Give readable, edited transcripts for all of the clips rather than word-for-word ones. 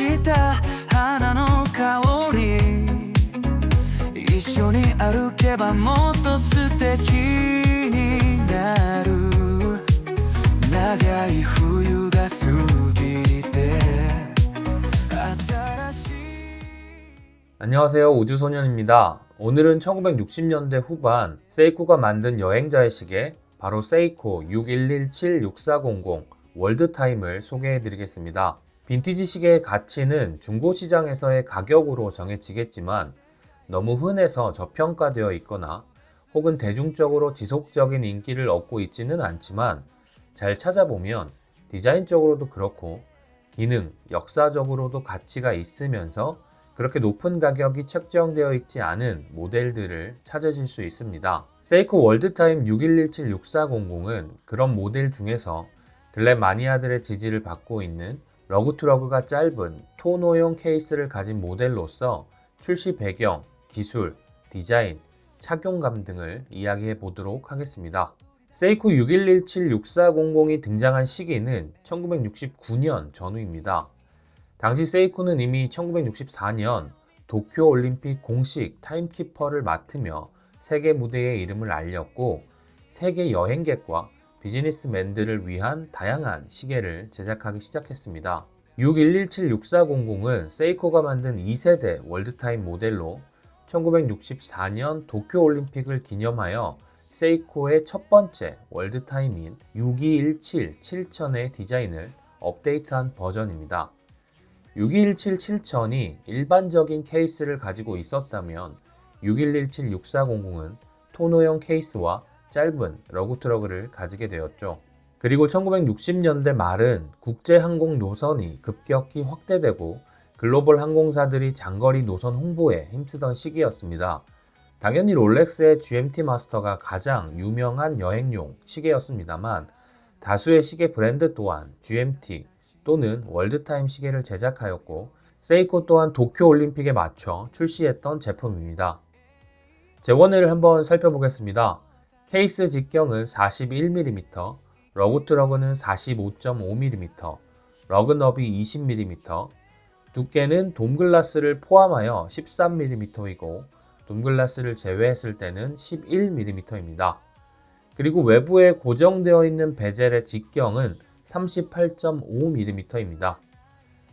した花の香り一緒に歩けばもっと素敵になる長い冬が過ぎて新しい안녕하세요, 우주소년입니다. 오늘은 1960년대 후반 세이코가 만든 여행자의 시계 바로 세이코 6117-6400 월드타임을 소개해 드리겠습니다. 빈티지 시계의 가치는 중고시장에서의 가격으로 정해지겠지만 너무 흔해서 저평가되어 있거나 혹은 대중적으로 지속적인 인기를 얻고 있지는 않지만 잘 찾아보면 디자인적으로도 그렇고 기능, 역사적으로도 가치가 있으면서 그렇게 높은 가격이 책정되어 있지 않은 모델들을 찾으실 수 있습니다. 세이코 월드타임 6117-6400은 그런 모델 중에서 글램 마니아들의 지지를 받고 있는 러그트러그가 짧은 토너용 케이스를 가진 모델로서 출시 배경, 기술, 디자인, 착용감 등을 이야기해 보도록 하겠습니다. 세이코 6117-6400이 등장한 시기는 1969년 전후입니다. 당시 세이코는 이미 1964년 도쿄올림픽 공식 타임키퍼를 맡으며 세계 무대에 이름을 알렸고 세계 여행객과 비즈니스맨들을 위한 다양한 시계를 제작하기 시작했습니다. 6117-6400은 세이코가 만든 2세대 월드타임 모델로 1964년 도쿄올림픽을 기념하여 세이코의 첫 번째 월드타임인 6217-7000의 디자인을 업데이트한 버전입니다. 6217-7000이 일반적인 케이스를 가지고 있었다면 6117-6400은 토너형 케이스와 짧은 러그트러그를 가지게 되었죠. 그리고 1960년대 말은 국제항공 노선이 급격히 확대되고 글로벌 항공사들이 장거리 노선 홍보에 힘쓰던 시기였습니다. 당연히 롤렉스의 GMT 마스터가 가장 유명한 여행용 시계였습니다만 다수의 시계 브랜드 또한 GMT 또는 월드타임 시계를 제작하였고 세이코 또한 도쿄올림픽에 맞춰 출시했던 제품입니다. 재원을 한번 살펴보겠습니다. 케이스 직경은 41mm, 러그트러그는 45.5mm, 러그너비 20mm, 두께는 돔글라스를 포함하여 13mm이고 돔글라스를 제외했을 때는 11mm입니다. 그리고 외부에 고정되어 있는 베젤의 직경은 38.5mm입니다.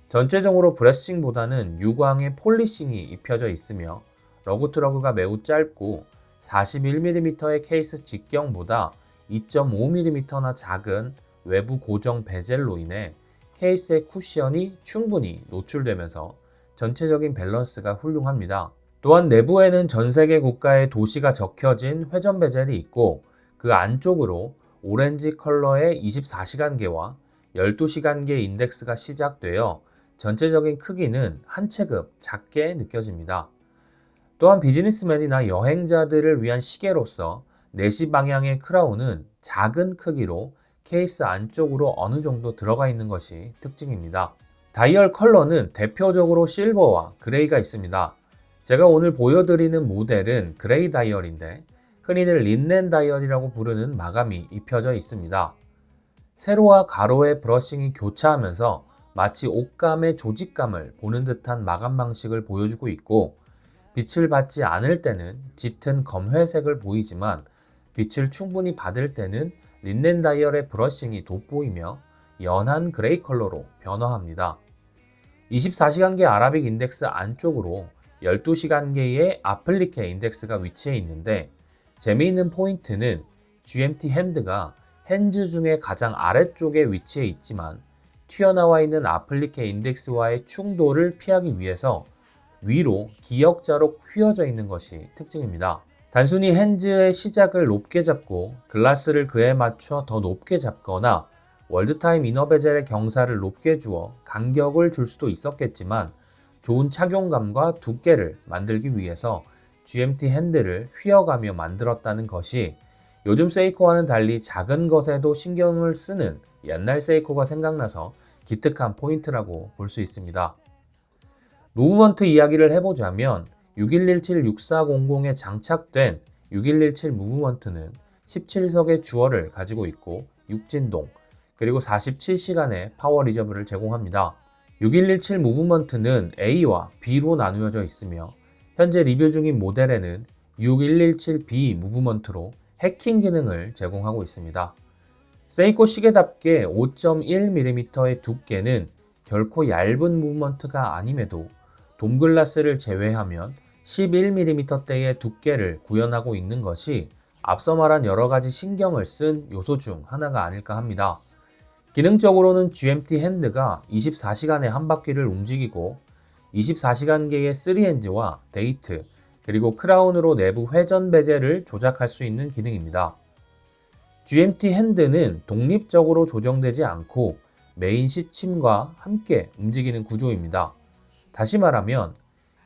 전체적으로 브래싱보다는 유광의 폴리싱이 입혀져 있으며 러그트러그가 매우 짧고 41mm의 케이스 직경보다 2.5mm나 작은 외부 고정 베젤로 인해 케이스의 쿠션이 충분히 노출되면서 전체적인 밸런스가 훌륭합니다. 또한 내부에는 전 세계 국가의 도시가 적혀진 회전 베젤이 있고 그 안쪽으로 오렌지 컬러의 24시간계와 12시간계 인덱스가 시작되어 전체적인 크기는 한 체급 작게 느껴집니다. 또한 비즈니스맨이나 여행자들을 위한 시계로서 4시 방향의 크라운은 작은 크기로 케이스 안쪽으로 어느 정도 들어가 있는 것이 특징입니다. 다이얼 컬러는 대표적으로 실버와 그레이가 있습니다. 제가 오늘 보여드리는 모델은 그레이 다이얼인데 흔히들 린넨 다이얼이라고 부르는 마감이 입혀져 있습니다. 세로와 가로의 브러싱이 교차하면서 마치 옷감의 조직감을 보는 듯한 마감 방식을 보여주고 있고 빛을 받지 않을 때는 짙은 검회색을 보이지만 빛을 충분히 받을 때는 린넨 다이얼의 브러싱이 돋보이며 연한 그레이 컬러로 변화합니다. 24시간계 아라빅 인덱스 안쪽으로 12시간계의 아플리케 인덱스가 위치해 있는데 재미있는 포인트는 GMT 핸드가 핸즈 중에 가장 아래쪽에 위치해 있지만 튀어나와 있는 아플리케 인덱스와의 충돌을 피하기 위해서 위로 기역자로 휘어져 있는 것이 특징입니다. 단순히 핸즈의 시작을 높게 잡고 글라스를 그에 맞춰 더 높게 잡거나 월드타임 이너 베젤의 경사를 높게 주어 간격을 줄 수도 있었겠지만 좋은 착용감과 두께를 만들기 위해서 GMT 핸들을 휘어가며 만들었다는 것이 요즘 세이코와는 달리 작은 것에도 신경을 쓰는 옛날 세이코가 생각나서 기특한 포인트라고 볼 수 있습니다. 무브먼트 이야기를 해보자면 6117-6400에 장착된 6117 무브먼트는 17석의 주어를 가지고 있고 6진동 그리고 47시간의 파워 리저브를 제공합니다. 6117 무브먼트는 A와 B로 나누어져 있으며 현재 리뷰 중인 모델에는 6117B 무브먼트로 해킹 기능을 제공하고 있습니다. 세이코 시계답게 5.1mm의 두께는 결코 얇은 무브먼트가 아님에도 돔글라스를 제외하면 11mm대의 두께를 구현하고 있는 것이 앞서 말한 여러가지 신경을 쓴 요소 중 하나가 아닐까 합니다. 기능적으로는 GMT 핸드가 24시간에 한 바퀴를 움직이고 24시간계의 3핸즈와 데이트, 그리고 크라운으로 내부 회전 베젤을 조작할 수 있는 기능입니다. GMT 핸드는 독립적으로 조정되지 않고 메인 시침과 함께 움직이는 구조입니다. 다시 말하면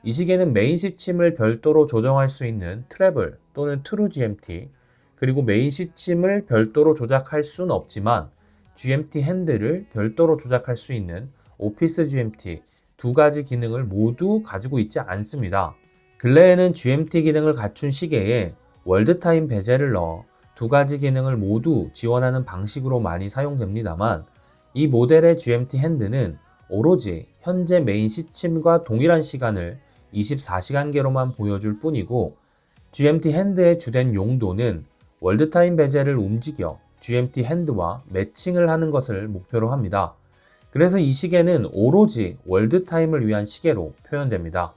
이 시계는 메인 시침을 별도로 조정할 수 있는 트래블 또는 트루 GMT, 그리고 메인 시침을 별도로 조작할 수는 없지만 GMT 핸드를 별도로 조작할 수 있는 오피스 GMT 두 가지 기능을 모두 가지고 있지 않습니다. 근래에는 GMT 기능을 갖춘 시계에 월드타임 베젤을 넣어 두 가지 기능을 모두 지원하는 방식으로 많이 사용됩니다만 이 모델의 GMT 핸드는 오로지 현재 메인 시침과 동일한 시간을 24시간계로만 보여줄 뿐이고 GMT 핸드의 주된 용도는 월드타임 베젤을 움직여 GMT 핸드와 매칭을 하는 것을 목표로 합니다. 그래서 이 시계는 오로지 월드타임을 위한 시계로 표현됩니다.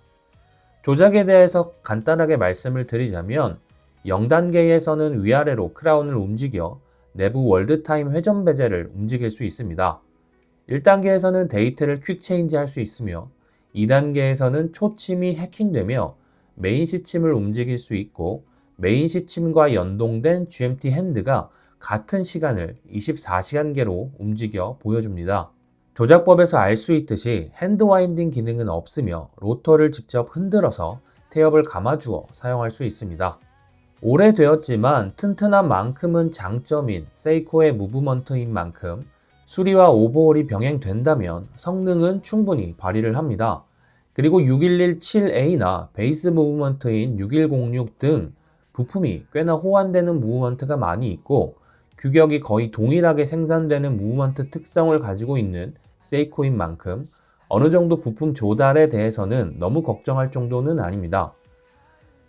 조작에 대해서 간단하게 말씀을 드리자면 0단계에서는 위아래로 크라운을 움직여 내부 월드타임 회전 베젤을 움직일 수 있습니다. 1단계에서는 데이트를 퀵 체인지 할 수 있으며 2단계에서는 초침이 해킹되며 메인 시침을 움직일 수 있고 메인 시침과 연동된 GMT 핸드가 같은 시간을 24시간계로 움직여 보여줍니다. 조작법에서 알 수 있듯이 핸드 와인딩 기능은 없으며 로터를 직접 흔들어서 태엽을 감아주어 사용할 수 있습니다. 오래되었지만 튼튼한 만큼은 장점인 세이코의 무브먼트인 만큼 수리와 오버홀이 병행된다면 성능은 충분히 발휘를 합니다. 그리고 6117A나 베이스 무브먼트인 6106 등 부품이 꽤나 호환되는 무브먼트가 많이 있고 규격이 거의 동일하게 생산되는 무브먼트 특성을 가지고 있는 세이코인 만큼 어느 정도 부품 조달에 대해서는 너무 걱정할 정도는 아닙니다.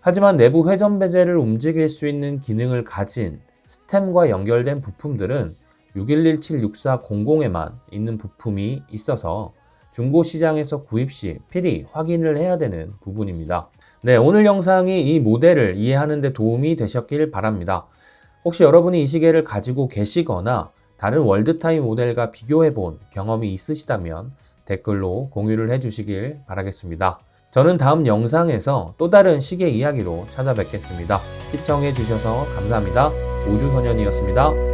하지만 내부 회전 베젤을 움직일 수 있는 기능을 가진 스템과 연결된 부품들은 6117-6400에만 있는 부품이 있어서 중고 시장에서 구입 시 필히 확인을 해야 되는 부분입니다. 네, 오늘 영상이 이 모델을 이해하는 데 도움이 되셨길 바랍니다. 혹시 여러분이 이 시계를 가지고 계시거나 다른 월드타임 모델과 비교해 본 경험이 있으시다면 댓글로 공유를 해 주시길 바라겠습니다. 저는 다음 영상에서 또 다른 시계 이야기로 찾아뵙겠습니다. 시청해 주셔서 감사합니다. 우주소년이었습니다.